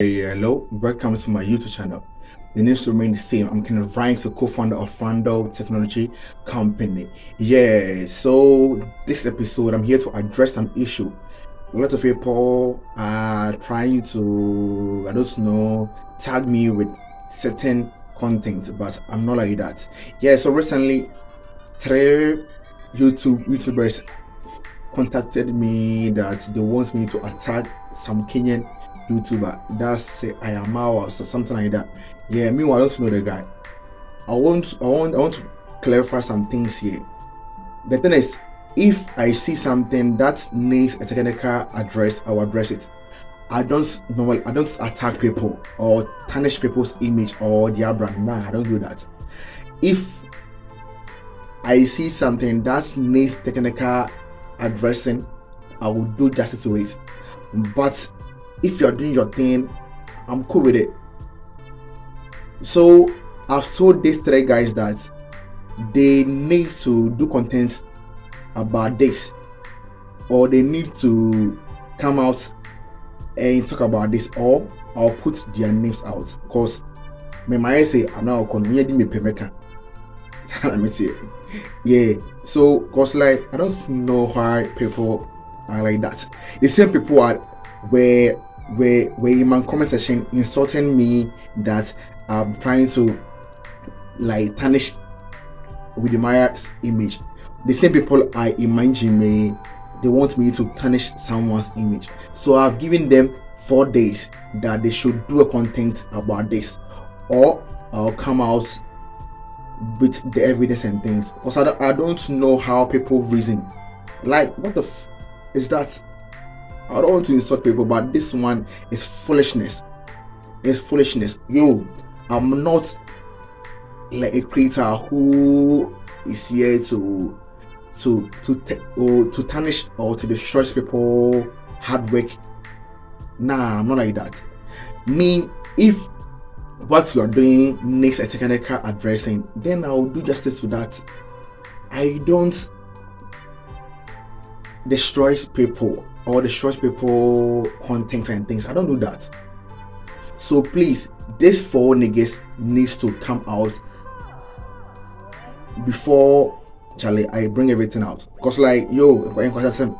Hey, hello, welcome to my YouTube channel. The names remain the same. I'm Kenneth Ryan, the co-founder of Rundel Technology Company. Yeah, so this episode I'm here to address an issue. A lot of people are trying to, I don't know, tag me with certain content, but I'm not like that. Yeah, so recently three YouTubers contacted me that they want me to attack some Kenyan YouTuber. That's I am Marwa or something like that. Yeah, meanwhile I don't know the guy. I want to clarify some things here. The thing is, if I see something that needs a technical address, I'll address it. I don't attack people or tarnish people's image or their brand. Nah, I don't do that. If I see something that needs technical addressing, I will do justice to it. But if you're doing your thing, I'm cool with it. So I've told these three guys that they need to do content about this, or they need to come out and talk about this, or I'll put their names out. Because me might say I'm not going to let me see. Yeah, so cause like I don't know why people are like that. The same people are where in my comment section insulting me that I'm trying to like tarnish with Maya's image. The same people are imagine me, they want me to tarnish someone's image. So I've given them 4 days that they should do a content about this, or I'll come out with the evidence and things. Because I don't know how people reason. Like, what the is that? I don't want to insult people, but this one is foolishness. It's foolishness. Yo, I'm not like a creator who is here to tarnish or to destroy people hard work. Nah, I'm not like that. Me, if what you are doing needs a technical addressing, then I'll do justice to that. I don't destroy people or destroy people content and things. I don't do that. So please, this 4 niggas needs to come out before Charlie I bring everything out. Because like yo, some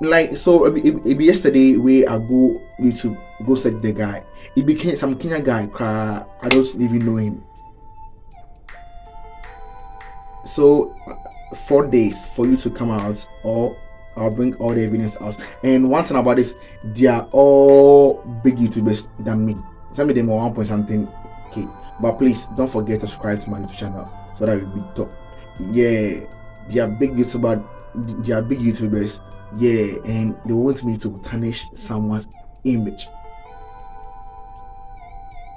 like so it be yesterday where I go YouTube go search the guy. It became some Kenya guy cry. I don't even know him. So 4 days for you to come out, or I'll bring all the evidence out. And one thing about this, they are all big YouTubers than me. Some of them are 1 point something K. But please don't forget to subscribe to my YouTube channel so that we talk. Yeah, they are big YouTubers. They are big YouTubers. Yeah, and they want me to tarnish someone's image.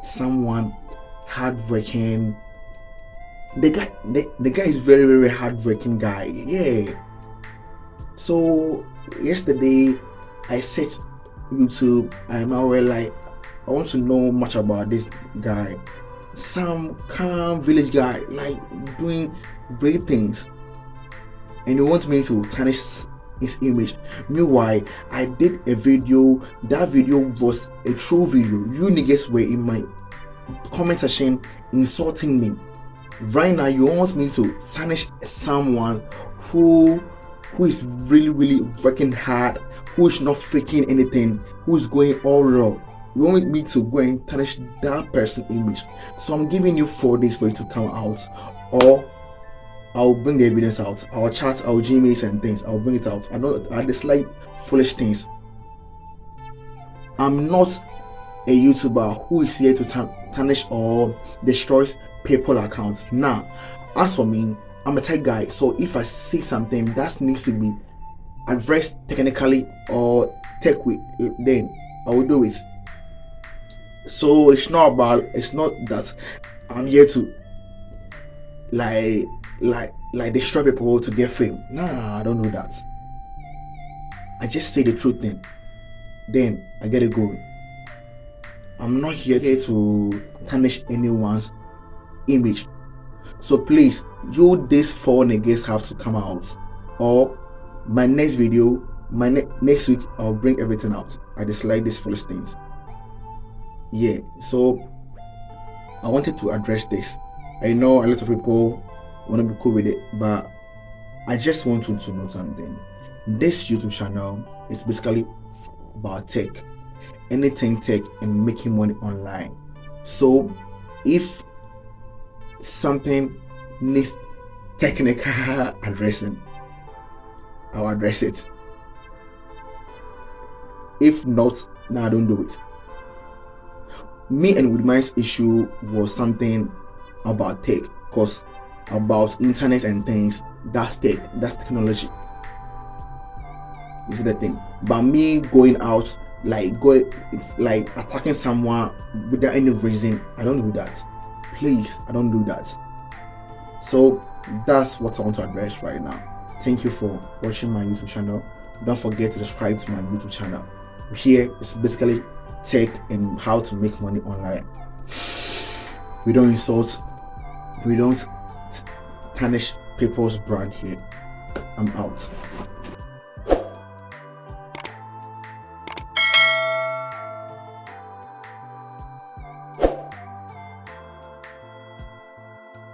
Someone hardworking. The guy is very, very hardworking guy. Yeah. So yesterday I searched YouTube. I'm already like I want to know much about this guy. Some calm village guy, like doing great things, and he wants me to tarnish his image. Meanwhile, I did a video. That video was a true video. You niggas were in my comment section insulting me. Right now, you want me to tarnish someone who is really, really working hard, who is not faking anything, who is going all raw. You want me to go and tarnish that person's image. So I'm giving you 4 days for you to come out, or I'll bring the evidence out. Our chats, our Gmails and things, I'll bring it out. I dislike foolish things. I'm not a YouTuber who is here to tarnish or destroy people accounts. Now, as for me, I'm a tech guy, so if I see something that needs to be addressed technically or tech with, then I will do it. So it's not that I'm here to like destroy people to get fame. Nah, I don't do that. I just say the truth thing, then I get it going. I'm not here to tarnish anyone's image. So please, you these 4 niggas have to come out, or my next video, next week I'll bring everything out. I dislike these foolish things. Yeah, so I wanted to address this. I know a lot of people want to be cool with it, but I just want you to know something. This YouTube channel is basically about tech, anything tech, and making money online. So if something needs technical addressing, I'll address it. If not, no, I don't do it. Me and Woodmine's issue was something about tech, because about internet and things, that's tech, that's technology. Is the thing. But me going out, like attacking someone without any reason, I don't do that. Please, I don't do that. So that's what I want to address right now. Thank you for watching my YouTube channel. Don't forget to subscribe to my YouTube channel. Here it's basically tech and how to make money online. We don't insult, we don't tarnish people's brand here. I'm out.